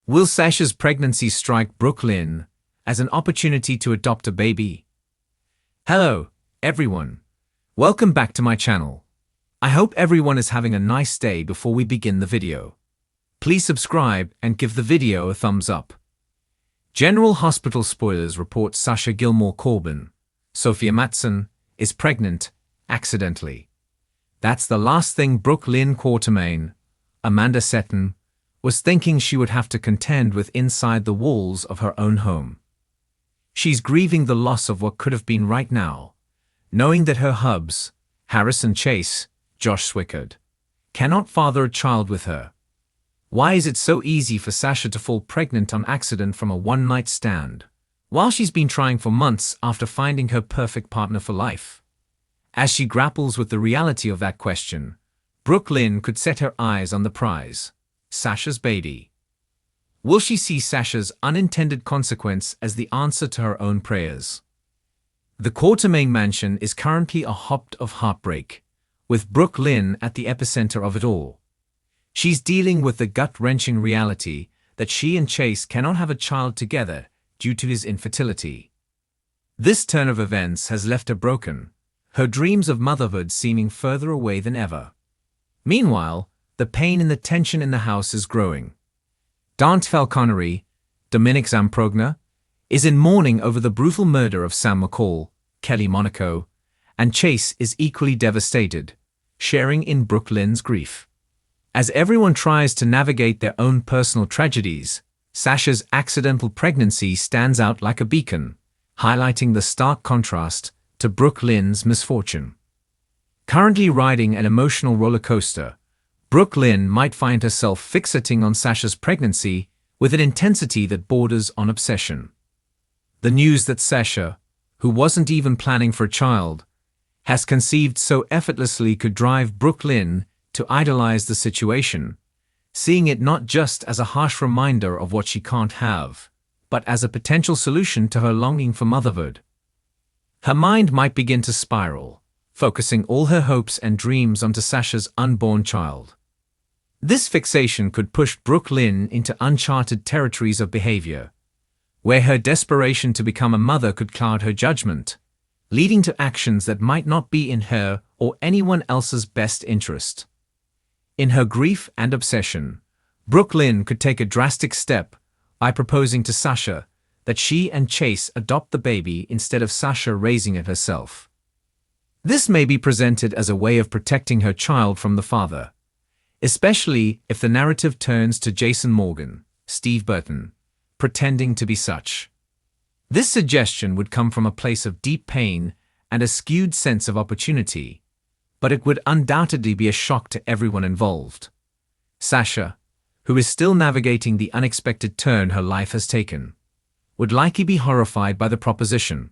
Will Sasha's pregnancy strike Brook Lynn as an opportunity to adopt a baby? Hello, everyone. Welcome back to my channel. I hope everyone is having a nice day. Before we begin the video, please subscribe and give the video a thumbs up. General Hospital spoilers report Sasha Gilmore Corbin, Sophia Matson, is pregnant, accidentally. That's the last thing Brook Lynn Quartermain, Amanda Seton, was thinking she would have to contend with inside the walls of her own home. She's grieving the loss of what could have been right now, knowing that her hubs, Harrison Chase, Josh Swickard, cannot father a child with her. Why is it so easy for Sasha to fall pregnant on accident from a one-night stand, while she's been trying for months after finding her perfect partner for life? As she grapples with the reality of that question, Brook Lynn could set her eyes on the prize, Sasha's baby. Will she see Sasha's unintended consequence as the answer to her own prayers? The Quartermain mansion is currently a hop of heartbreak, with Brook Lynn at the epicenter of it all. She's dealing with the gut-wrenching reality that she and Chase cannot have a child together due to his infertility. This turn of events has left her broken, her dreams of motherhood seeming further away than ever. Meanwhile, the pain and the tension in the house is growing. Dante Falconeri, Dominic Zamprogna, is in mourning over the brutal murder of Sam McCall, Kelly Monaco, and Chase is equally devastated, sharing in Brook Lynn's grief. As everyone tries to navigate their own personal tragedies, Sasha's accidental pregnancy stands out like a beacon, highlighting the stark contrast to Brook Lynn's misfortune. Currently riding an emotional roller coaster, Brook Lynn might find herself fixating on Sasha's pregnancy with an intensity that borders on obsession. The news that Sasha, who wasn't even planning for a child, has conceived so effortlessly could drive Brook Lynn to idolize the situation, seeing it not just as a harsh reminder of what she can't have, but as a potential solution to her longing for motherhood. Her mind might begin to spiral, focusing all her hopes and dreams onto Sasha's unborn child. This fixation could push Brook Lynn into uncharted territories of behavior, where her desperation to become a mother could cloud her judgment, leading to actions that might not be in her or anyone else's best interest. In her grief and obsession, Brook Lynn could take a drastic step by proposing to Sasha that she and Chase adopt the baby instead of Sasha raising it herself. This may be presented as a way of protecting her child from the father, especially if the narrative turns to Jason Morgan, Steve Burton, pretending to be such. This suggestion would come from a place of deep pain and a skewed sense of opportunity, but it would undoubtedly be a shock to everyone involved. Sasha, who is still navigating the unexpected turn her life has taken, would likely be horrified by the proposition.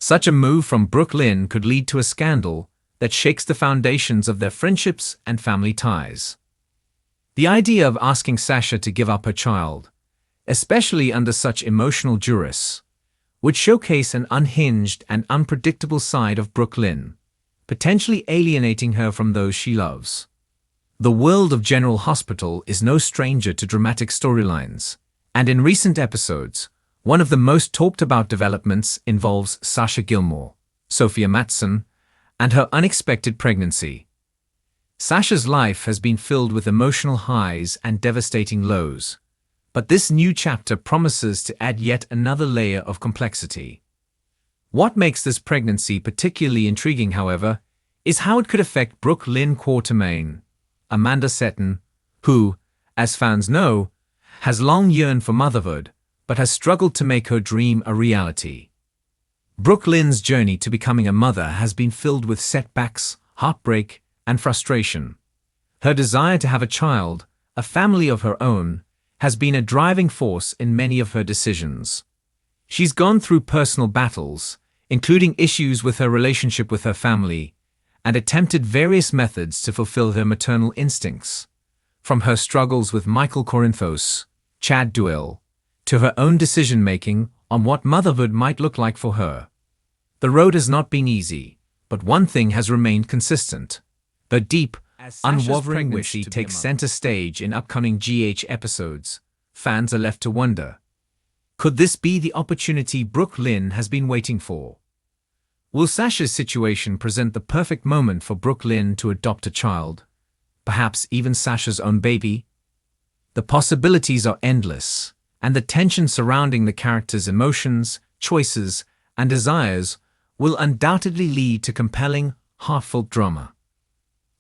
Such a move from Brook Lynn could lead to a scandal that shakes the foundations of their friendships and family ties. The idea of asking Sasha to give up her child, especially under such emotional duress, would showcase an unhinged and unpredictable side of Brook Lynn, potentially alienating her from those she loves. The world of General Hospital is no stranger to dramatic storylines, and in recent episodes, one of the most talked about developments involves Sasha Gilmore, Sophia Matson, and her unexpected pregnancy. Sasha's life has been filled with emotional highs and devastating lows, but this new chapter promises to add yet another layer of complexity. What makes this pregnancy particularly intriguing, however, is how it could affect Brook Lynn Quartermain, Amanda Seton, who, as fans know, has long yearned for motherhood, but has struggled to make her dream a reality. Brook Lynn's journey to becoming a mother has been filled with setbacks, heartbreak, and frustration. Her desire to have a child, a family of her own, has been a driving force in many of her decisions. She's gone through personal battles, including issues with her relationship with her family, and attempted various methods to fulfill her maternal instincts. From her struggles with Michael Corinthos, Chad Duell, to her own decision-making on what motherhood might look like for her. The road has not been easy, but one thing has remained consistent. The deep, unwavering wish takes center stage in upcoming GH episodes, fans are left to wonder. Could this be the opportunity Lynn has been waiting for? Will Sasha's situation present the perfect moment for Lynn to adopt a child? Perhaps even Sasha's own baby? The possibilities are endless, and the tension surrounding the characters' emotions, choices, and desires will undoubtedly lead to compelling, heartfelt drama.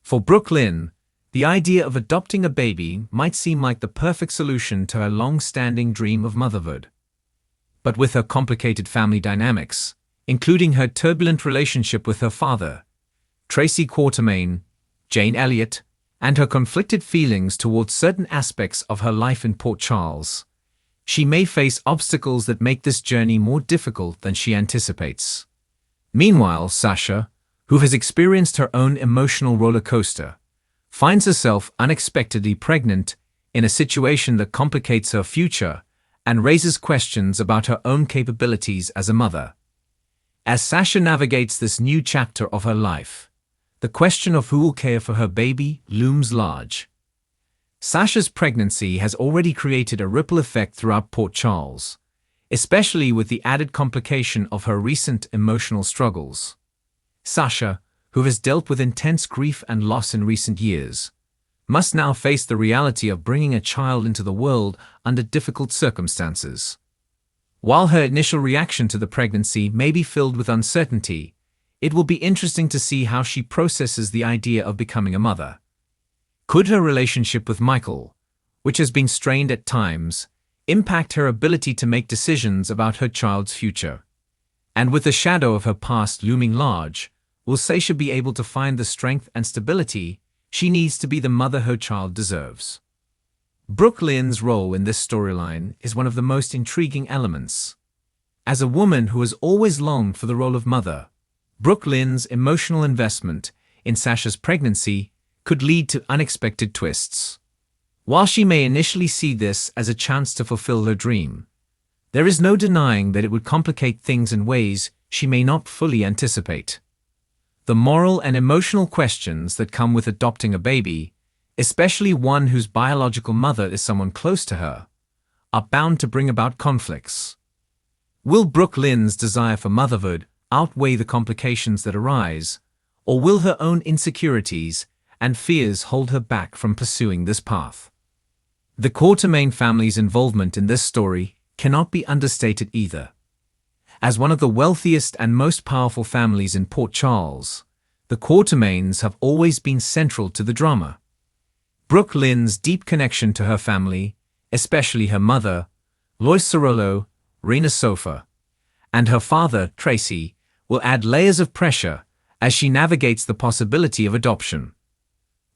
For Lynn, the idea of adopting a baby might seem like the perfect solution to her long-standing dream of motherhood. But with her complicated family dynamics, including her turbulent relationship with her father, Tracy Quartermaine, Jane Elliott, and her conflicted feelings towards certain aspects of her life in Port Charles, she may face obstacles that make this journey more difficult than she anticipates. Meanwhile, Sasha, who has experienced her own emotional roller coaster, finds herself unexpectedly pregnant in a situation that complicates her future and raises questions about her own capabilities as a mother. As Sasha navigates this new chapter of her life, the question of who will care for her baby looms large. Sasha's pregnancy has already created a ripple effect throughout Port Charles, especially with the added complication of her recent emotional struggles. Sasha, who has dealt with intense grief and loss in recent years, must now face the reality of bringing a child into the world under difficult circumstances. While her initial reaction to the pregnancy may be filled with uncertainty, it will be interesting to see how she processes the idea of becoming a mother. Could her relationship with Michael, which has been strained at times, impact her ability to make decisions about her child's future? And with the shadow of her past looming large, will Sasha be able to find the strength and stability she needs to be the mother her child deserves? Lynn's role in this storyline is one of the most intriguing elements. As a woman who has always longed for the role of mother, Lynn's emotional investment in Sasha's pregnancy could lead to unexpected twists. While she may initially see this as a chance to fulfill her dream, there is no denying that it would complicate things in ways she may not fully anticipate. The moral and emotional questions that come with adopting a baby, especially one whose biological mother is someone close to her, are bound to bring about conflicts. Will Lynn's desire for motherhood outweigh the complications that arise, or will her own insecurities and fears hold her back from pursuing this path? The Quartermaine family's involvement in this story cannot be understated either. As one of the wealthiest and most powerful families in Port Charles, the Quartermaines have always been central to the drama. Lynn's deep connection to her family, especially her mother, Lois Cerullo, Rena Sofa, and her father, Tracy, will add layers of pressure as she navigates the possibility of adoption.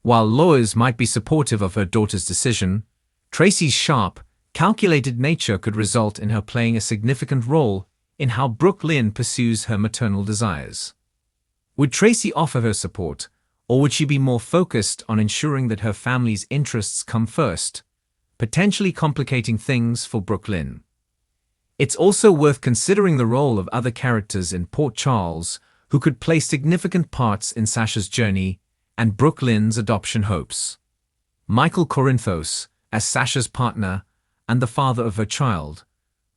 While Lois might be supportive of her daughter's decision, Tracy's sharp, calculated nature could result in her playing a significant role in how Lynn pursues her maternal desires. Would Tracy offer her support, or would she be more focused on ensuring that her family's interests come first, potentially complicating things for Lynn? It's also worth considering the role of other characters in Port Charles who could play significant parts in Sasha's journey and Lynn's adoption hopes. Michael Corinthos, as Sasha's partner and the father of her child,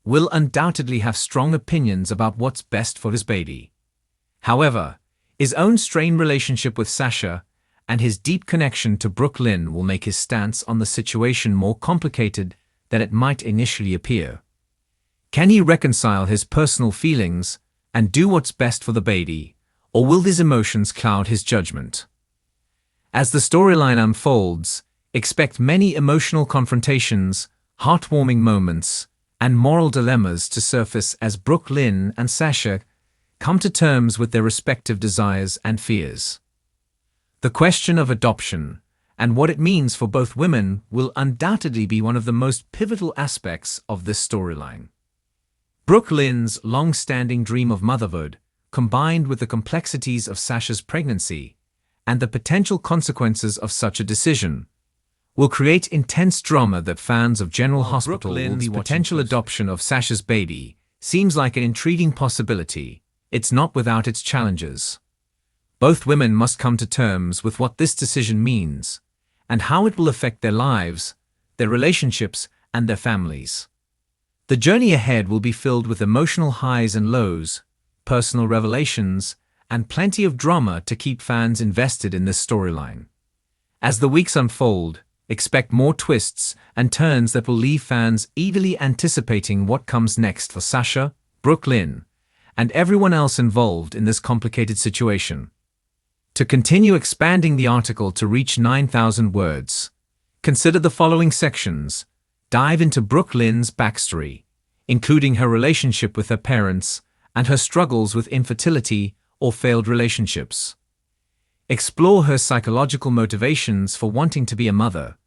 will undoubtedly have strong opinions about what's best for his baby. However, his own strained relationship with Sasha and his deep connection to Lynn will make his stance on the situation more complicated than it might initially appear. Can he reconcile his personal feelings and do what's best for the baby, or will these emotions cloud his judgment? As the storyline unfolds, expect many emotional confrontations, heartwarming moments, and moral dilemmas to surface as Lynn and Sasha come to terms with their respective desires and fears. The question of adoption and what it means for both women will undoubtedly be one of the most pivotal aspects of this storyline. Lynn's long-standing dream of motherhood, combined with the complexities of Sasha's pregnancy and the potential consequences of such a decision, will create intense drama that fans of General Hospital will be potential adoption of Sasha's baby seems like an intriguing possibility. It's not without its challenges. Both women must come to terms with what this decision means and how it will affect their lives, their relationships, and their families. The journey ahead will be filled with emotional highs and lows, personal revelations, and plenty of drama to keep fans invested in this storyline. As the weeks unfold, expect more twists and turns that will leave fans eagerly anticipating what comes next for Sasha, Brook, Lynn, and everyone else involved in this complicated situation. To continue expanding the article to reach 9,000 words, consider the following sections. Dive into Brook Lynn's backstory, including her relationship with her parents and her struggles with infertility or failed relationships. Explore her psychological motivations for wanting to be a mother.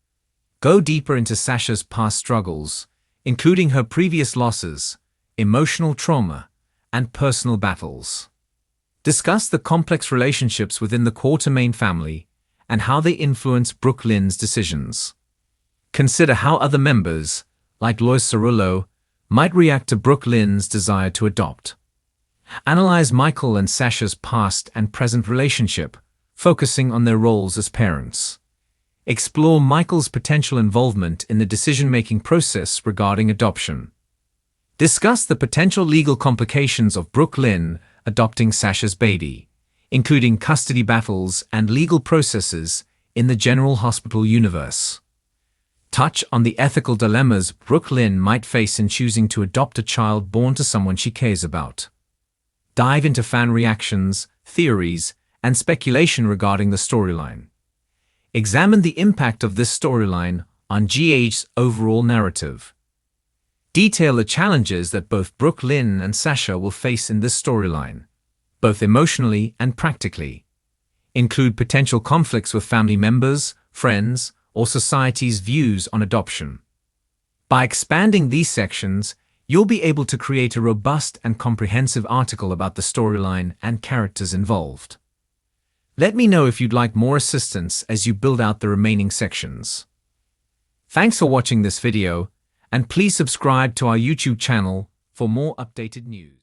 Go deeper into Sasha's past struggles, including her previous losses, emotional trauma, and personal battles. Discuss the complex relationships within the Quartermain family and how they influence Brook Lynn's decisions. Consider how other members, like Lois Cerullo, might react to Brook Lynn's desire to adopt. Analyze Michael and Sasha's past and present relationship, focusing on their roles as parents. Explore Michael's potential involvement in the decision-making process regarding adoption. Discuss the potential legal complications of Brook Lynn adopting Sasha's baby, including custody battles and legal processes in the General Hospital universe. Touch on the ethical dilemmas Brook Lynn might face in choosing to adopt a child born to someone she cares about. Dive into fan reactions, theories, and speculation regarding the storyline. Examine the impact of this storyline on GH's overall narrative. Detail the challenges that both Brook Lynn and Sasha will face in this storyline, both emotionally and practically. Include potential conflicts with family members, friends, or society's views on adoption. By expanding these sections, you'll be able to create a robust and comprehensive article about the storyline and characters involved. Let me know if you'd like more assistance as you build out the remaining sections. Thanks for watching this video, and please subscribe to our YouTube channel for more updated news.